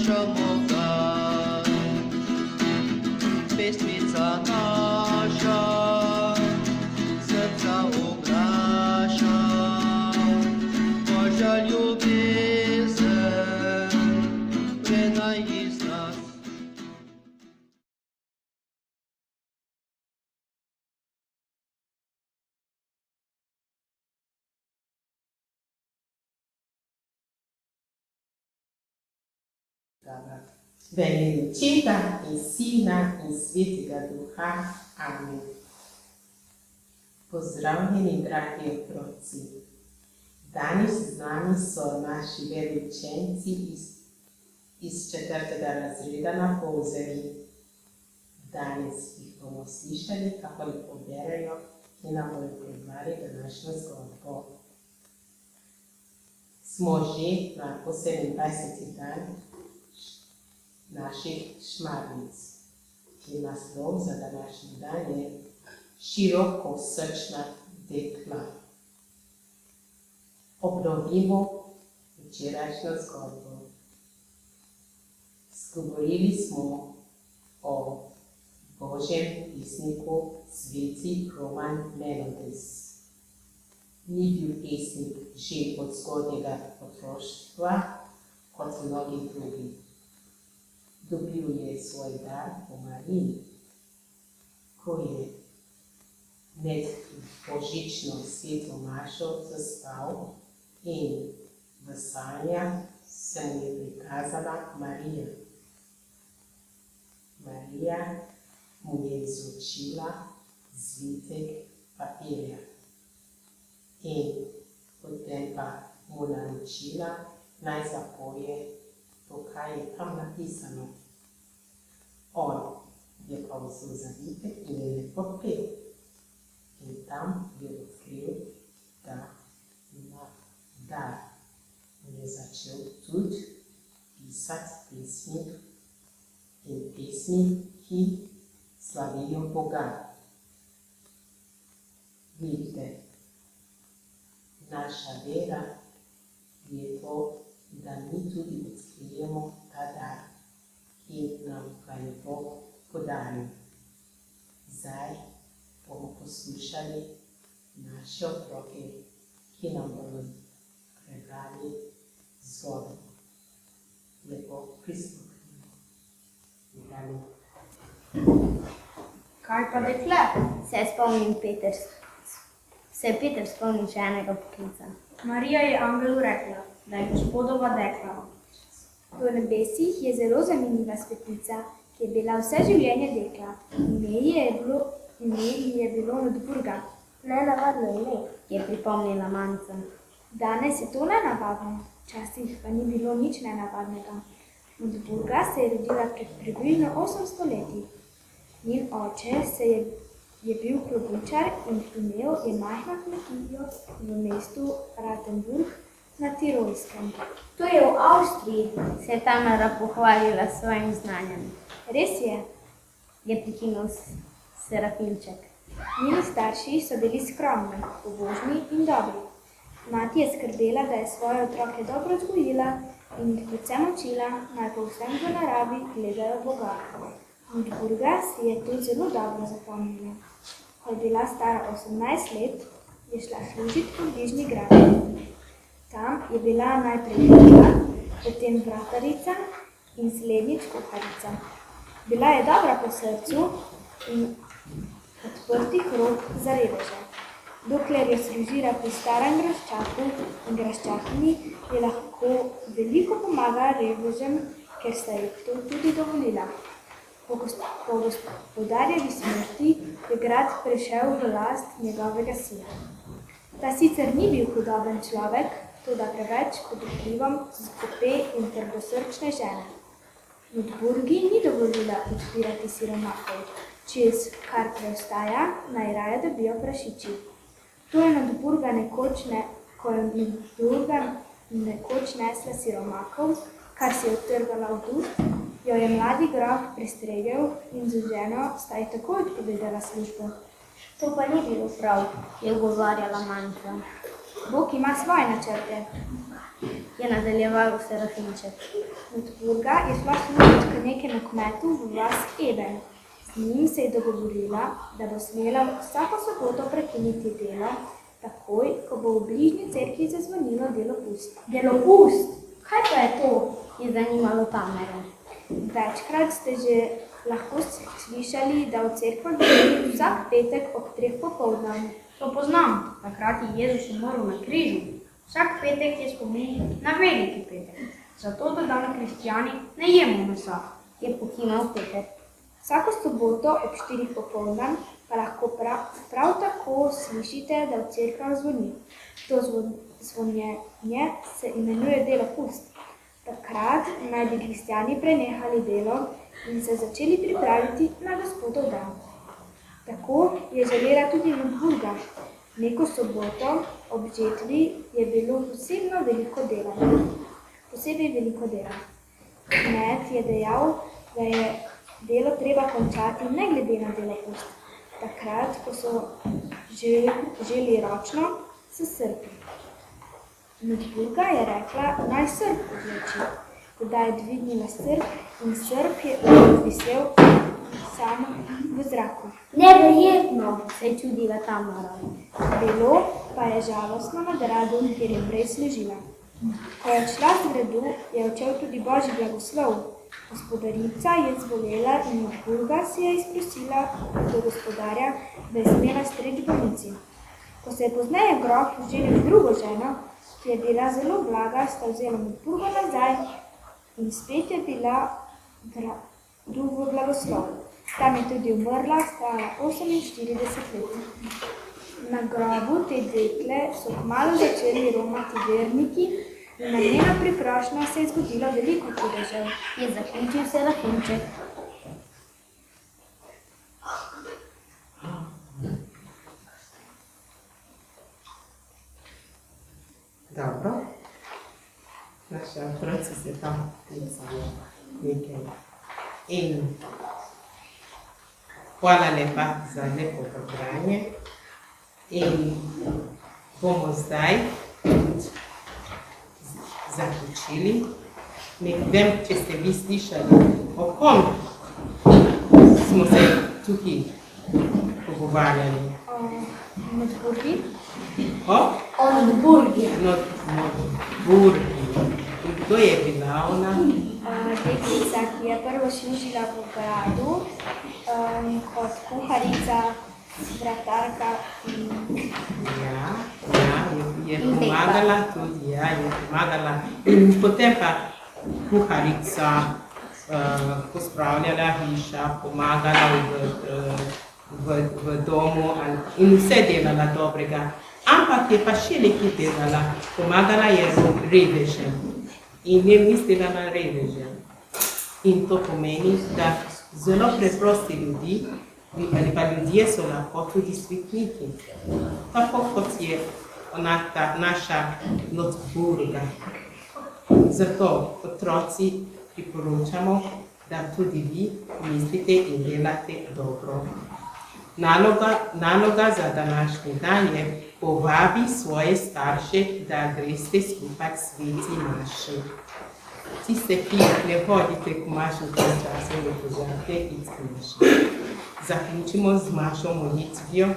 prinašamo dar. Pesmica naša srca oglaša, Božja ljubezen prenaj iz nas. V imenu Očeta in Sina in Svetega Duha. Amen. Pozdravljeni, dragi otroci. Danes z nami so naši veroučenci iz 4. razreda na Polzeli. Danes jih bomo slišali, kako lepo berejo in nam bodo prebrali današnjo zgodbo. Smo že na 28. dan naših šmarnic, ki naslov za današnji dan je Širokosrčna dekla. Obnovimo včerajšnjo zgodbo. Govorili smo o Božjem pesniku Sveti Roman Melodis. Ni bil pesnik že od zgodnjega otroštva, kot mnogi drugi. Dobil je svoj dar po Mariji, ko je med božično sveto mašo zaspal in v sanjah se mu je prikazala Marija. Marija mu je izročila zvitek papirja in potem pa mu naročila, naj zapoje to, kaj je tam napisano. On je pa vzel zavitek in je lepo pel. In tam je odkril, da ima dar. In je začel tudi pisati pesmi in pesmi, ki slavijo Boga. Vidite, naša vera je to, da mi tudi odkrijemo ta dar, ki nam ga je Bog podaril. Zdaj bomo poslušali naše otroke, ki nam bodo prebrali zgodbo. Lepo prisluhnimo. Kaj pa dekle? Se Peter spomni še enega poklica. Marija je angelu rekla, da je Gospodova dekla. V nebesih je zelo zanimiva svetnica, ki je bila vse življenje dekla. Ime ji je bilo Notburga. Nenavadno ime, je pripomnila Manca. Danes je to nenavadno, včasih pa ni bilo nič nenavadnega. Notburga se je rodila pred približno 800 leti. Njen oče je bil klobučar in imel je majhno kmetijo v mestu Ratenburg na Tirolskem. To je v Avstriji, se je Tamara pohvalila s svojim znanjem. Res je prekinil Serafinček. Njeni starši so bili skromni, pobožni in dobri. Mati je skrbela, da je svoje otroke dobro vzgojila in jih predvsem učila, naj povsem v naravi gledajo Boga. Notburga si je to zelo dobro zapomnila. Ko je bila stara 18 let, je šla služiti v bližnji grad. Tam je bila najprej peka, potem vratarica in slednjič kuharica. Bila je dobra po srcu in odprtih rok za reveže. Dokler je služila pri starem graščaku in graščakinji, je lahko veliko pomagala revežem, ker sta ji to tudi dovolila. Po gospodarjevi smrti je grad prešel v last njegovega sina. Ta sicer ni bil hudoben človek, toda preveč pod vplivom skope in trdosrčne žene. Notburgi ni dovolila odpirati siromahov, čez kar preostaja, naj raje dobijo prašiči. To je Notburga nekoč nesla siromahov, kar si je odtrgala od ust, jo je mladi grof prestregel in z ženo sta ji takoj odpovedala službo. To pa ni bilo prav, je ugovarjala Manca. Bog ima svoje načrte. je nadaljeval Serafinček. Od Burga je šla služit k nekemu kmetu v vas Eben. Z njim se je dogovorila, da bo smela vsako soboto prekiniti delo, takoj, ko bo v bližnji cerkvi zazvonilo delopust. Delopust? Kaj pa je to? Je zanimalo Tamaro. Večkrat ste že lahko slišali, da v cerkvah deli vsak petek ob 3 popoldne. To poznam. Takrat je Jezus umrl na križu. Vsak petek je spomin na veliki petek. Zato do dan kristjani ne jemo mesa. Je pokimal Peter. Vsako soboto ob 4 popoldne pa lahko prav tako slišite, da v cerkvah zvoni. To zvonjenje se imenuje delopust. Takrat naj bi kristjani prenehali delo in se začeli pripraviti na Gospodov dan. Tako je želela tudi Notburga. Neko soboto ob žetvi je bilo posebej veliko dela. Kmet je dejal, da je delo treba končati ne glede na delopust. Takrat, ko so želi ročno s srpi. Notburga je rekla, naj srp odloči. Tedaj je dvignila srp in srp je visel sam v zraku. Neverjetno, se je čudila Tamara. Bilo pa je žalostno na gradu, kjer je prej služila. Ko je šla z gradu, je odšel tudi Božji blagoslov. Gospodarica je zbolela in Notburga si je izprosila do gospodarja, da je smela streči bolnici. Ko se je pozneje grof ženil z drugo ženo, ki je bila zelo blaga, sta vzela Notburgo nazaj in spet je bila gradu v blagoslovu. Tam je tudi umrla, stala 48 let. Na grobu te dekle so kmalu začeli romati verniki in na njeno priprošnjo se je zgodilo veliko čudežev. Je zaključil Serafinček. Dobro. Naši otroci se tam pisali nekaj. In hvala lepa za lepo prebranje. In bomo zdaj zaključili. Ne vem, če ste vi slišali, o kom smo se tukaj pogovarjali. Notburgi. O Notburgi. Notburgi. In kdo je bila ona? Deklica, ki je prvo služila v gradu kot kuharica, vratarka in je pomagala tudi, je pomagala. In potem pa kuharica, pospravljala hiša, pomagala v domu in vse delala dobrega. Ampak je pa še nekaj delala, pomagala je revežem in je mislila na reveže. In to pomeni, da zelo preprosti ljudi, ali pa ljudje so lahko tudi svetniki, tako kot je ta naša Notburga. Zato otroci priporočamo, da tudi vi mislite in delate dobro. Naloga za današnji dan je povabi svoje starše, da greste skupaj k sveti maši. Tiste, ki ne hodite k maši v tem času, da pozvate iti k maši. Zaključimo z mašo molitvijo.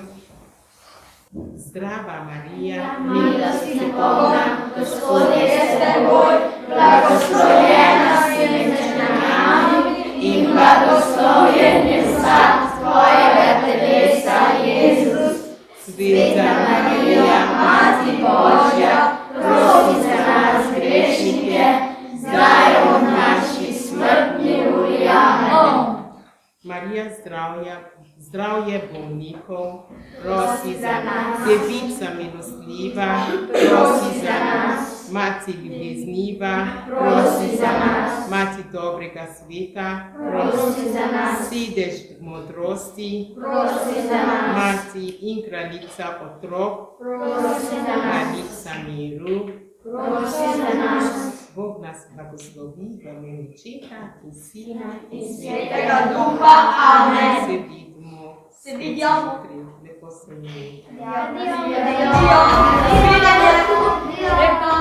Zdrava Marija, milosti polna, Gospod je s teboj, blagoslovljena si med ženami in blagoslovljen je sad tvojega telesa, Jezus. Sveta Marija, Mati Božja, prosi za nas grešnike, zdaj v naši smrtni uri. Amen. Marija, zdravje bolnikov, prosi za nas. Devica milostljiva, prosi za nas. Mati ljubezniva, prosi za nas. Mati dobrega sveta, prosi za nas. Sedež modrosti, prosi za nas. Mati in kraljica otrok, prosi za nas. Kraljica miru, prosi za nas. Bog nas blagoslovi v imenu Očeta in Sina in Svetega Duha. Amen. Se vidimo. Se vidimo. Lepo se imeli. Adijo. Adijo. Adijo. Adijo.